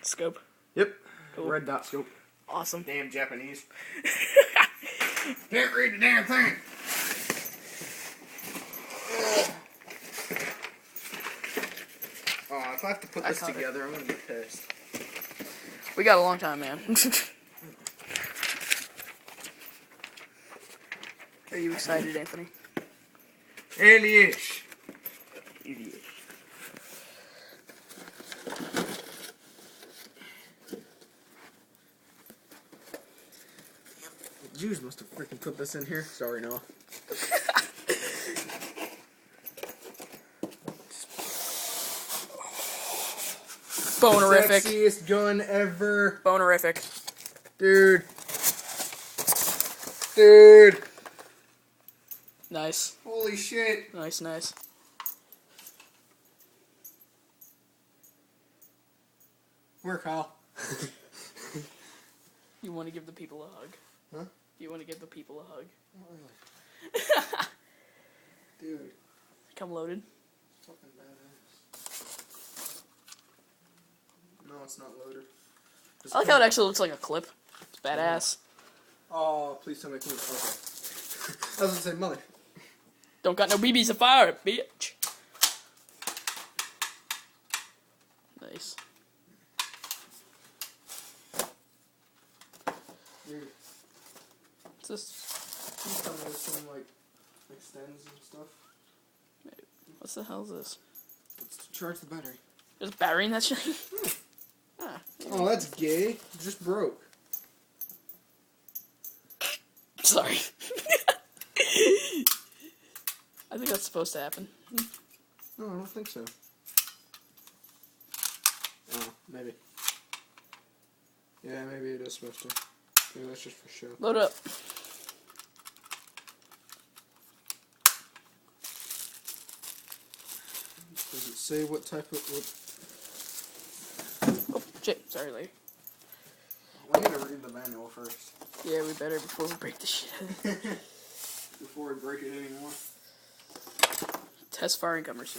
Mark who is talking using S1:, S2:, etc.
S1: Scope.
S2: Yep.
S1: Cool.
S2: Red dot scope.
S1: Awesome.
S2: Damn Japanese. Can't read the damn thing. Oh, if I have to put this together, I'm gonna be pissed.
S1: We got a long time, man. Are you excited, Anthony?
S2: Early-ish. Jews must have freaking put this in here. Sorry, no.
S1: Bonerific.
S2: Sexiest gun ever.
S1: Bonerific.
S2: Dude. Dude.
S1: Nice.
S2: Holy shit.
S1: Nice, nice.
S2: Where, Kyle?
S1: You want to give the people a hug?
S2: Huh?
S1: You want to give the people a hug?
S2: Not really. Dude.
S1: Come loaded.
S2: Fucking badass. No, it's not loaded.
S1: I like how it actually looks like a clip. It's badass.
S2: Oh, please tell me I can. Okay. I was gonna say, mother.
S1: Don't got no BBs to fire it, bitch. Nice.
S2: Dude.
S1: What's this?
S2: Please tell me this thing, like, extends and stuff.
S1: What the hell is this?
S2: It's to charge the battery.
S1: There's a battery in that shit? Ah,
S2: Oh, that's gay. It just broke.
S1: sorry. I think that's supposed to happen.
S2: No, I don't think so. Oh, maybe. Yeah, maybe it is supposed to. Maybe that's just for show.
S1: Load up.
S2: Does it say what type of... What?
S1: Oh, shit. Sorry, lady.
S2: We need to read the manual first.
S1: Yeah, we better before we break the shit.
S2: Before we break it anymore.
S1: Test firing gun receiver.